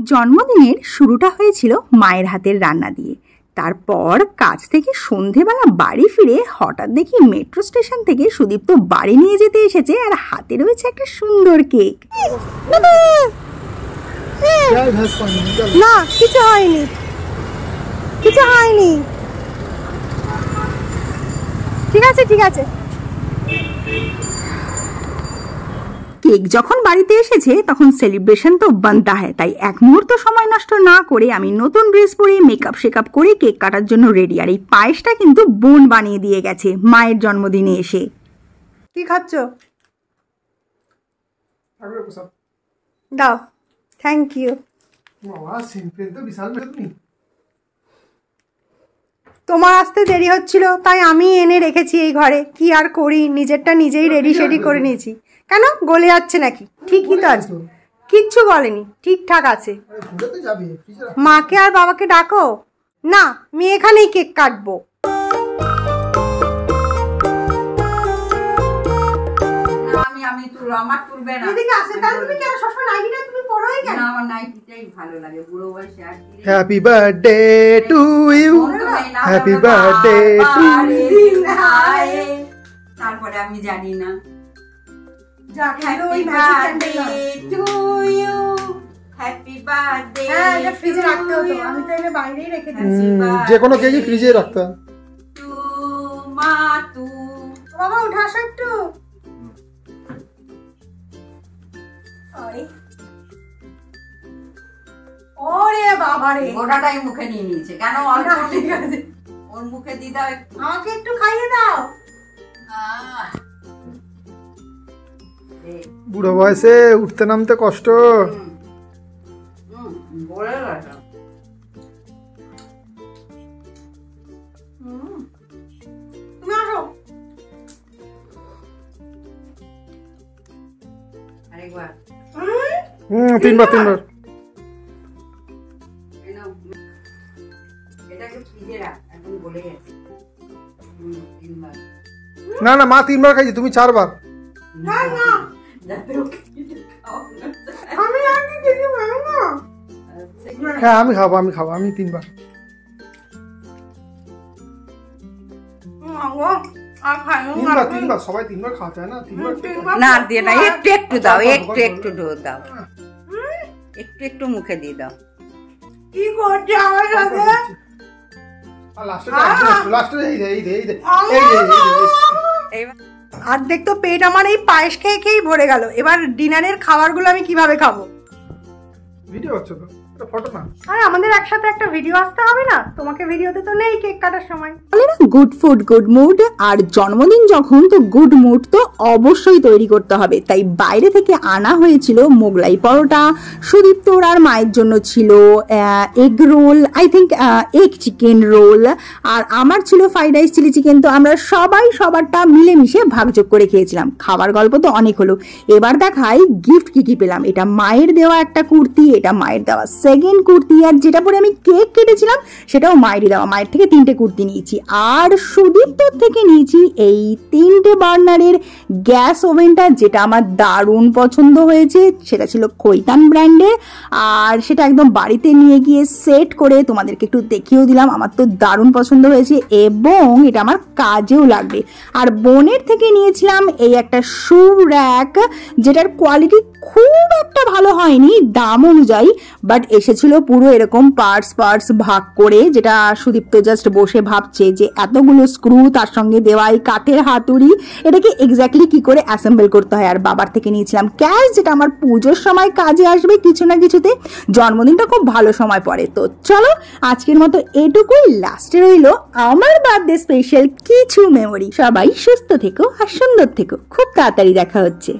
জন্মদিনের শুরুটা হয়েছিল মায়ের হাতের রান্না দিয়ে। তারপর কাজ থেকে সন্ধেবেলা বাড়ি ফিরে হঠাৎ দেখি মেট্রো স্টেশন থেকে সুদীপ্ত বাড়ি নিয়ে যেতে এসেছে আর হাতে রয়েছে একটা সুন্দর কেক। না কিছু হয়নি, কিছু হয়নি, ঠিক আছে ঠিক আছে। কেক যখন বাড়িতে এসেছে তখন সেলিব্রেশন তো বানতা হয়, তাই এক মুহূর্ত সময় নষ্ট না করে আমি নতুন ড্রেস পরে মেকআপ শেকআপ করে কেক কাটার জন্য রেডি। আর এই পায়েসটা কিন্তু বোন বানিয়ে দিয়ে গেছে মায়ের জন্মদিনে এসে। কি খাচ্ছ? দাও, থ্যাংক ইউ। তোমার আসতে দেরি হচ্ছিল তাই আমি এনে রেখেছি এই ঘরে। কি আর করি, নিজেরটা নিজেই রেডি শেডি করে নিয়েছি। কেন গলে যাচ্ছে নাকি? ঠিকই তো আছে, কিচ্ছু বলেনি, ঠিকঠাক আছে। মাকে আর বাবাকে ডাকো না, আমি এখানেই কেক কাটবো। Happy birthday to you, happy birthday to you. তারপরে আমি জানি না। যে কোনো কেজি ফ্রিজে রাখতাম। বাবা উঠে আসো একটু। ওরে বাবা রে, গোটাটাই মুখে নিয়ে নিয়েছে। কেন? ওর মুখে দিয়ে দাও, আমাকে একটু খাইয়ে দাও। বুড়ো বয়সে উঠতে নামতে কষ্ট। তিনবার তিনবার। না না, মা তিনবার খাইছি, তুমি চারবার। হ্যাঁ আমি খাবো, আমি খাবো, আমি তিনবার। তিনবার সবাই তিনবার খাওয়া যায় না। না দিয়ে না, একটু একটু দাও, একটু একটু দাও, একটু একটু মুখে দিয়ে দাও। কি করছে আমার সাথে? অর্ধেক তো পেট আমার এই পায়েস খেয়ে খেয়েই ভরে গেল। এবার ডিনারের খাবারগুলো আমি কিভাবে খাবো? ভিডিও হচ্ছে তো, এটা ফটো না। আরে আমাদের একসাথে একটা ভিডিও আসতে হবে না? তোমাকে ভিডিওতে তো নেই কেক কাটার সময়। বলে না গুড ফুড গুড মুড, আর জন্মদিন যখন তো গুড মুড তো অবশ্যই তৈরি করতে হবে। তাই বাইরে থেকে আনা হয়েছিল মোগলাই পরোটা, সুদীপ্তর আর মায়ের জন্য ছিল egg roll, I think egg chicken roll, আর আমার ছিল ফ্রাইড রাইস চিলি চিকেন। তো আমরা সবাই সবারটা মিলেমিশে ভাগযোগ করে খেয়েছিলাম। খাবার গল্প তো অনেক হলো, এবার দেখাই গিফট কি কি পেলাম। এটা মায়ের দেওয়া একটা কুর্তি, এটা মায়ের দেওয়া সেকেন্ড কুর্তি, আর যেটা পরে আমি কেক কেটেছিলাম সেটাও মায়েরই দেওয়া। মায়ের থেকে 3টে কুর্তি নিয়েছি, আর সুদীপ্তর থেকে নিয়েছি এই 3টে বার্নারের গ্যাস ওভেনটা, যেটা আমার দারুণ পছন্দ হয়েছে। সেটা ছিল খৈতান ব্র্যান্ডের, আর সেটা একদম বাড়িতে নিয়ে গিয়ে সেট করে তোমাদেরকে একটু দেখিয়েও দিলাম। আমার তো দারুণ পছন্দ হয়েছে এবং এটা আমার কাজেও লাগবে। আর বোনের থেকে নিয়েছিলাম এই একটা শু র্যাক, যেটার কোয়ালিটি খুব একটা ভালো হয়নি দাম অনুযায়ী, বাট এসেছিল পুরো এরকম পার্টস পার্টস ভাগ করে, যেটা সুদীপ্ত জাস্ট বসে ভাবছে যে এতগুলো স্ক্রু তার সঙ্গে দেওয়াই কাঠের হাতুড়ি, এটাকে এক্স্যাক্টলি কি করে অ্যাসেম্বল করতে হয়। আর বাবার থেকে নিয়েছিলাম ক্যাশ, যেটা আমার পুজোর সময় কাজে আসবে কিছু না কিছুতে। জন্মদিনটা খুব ভালো সময় পড়ে। তো চলো আজকের মতো এটুকুই, লাস্টে রইলো আমার বার্থডে স্পেশাল কিছু মেমোরি। সবাই সুস্থ থেকো আর সুন্দর থেকো, খুব তাড়াতাড়ি দেখা হচ্ছে।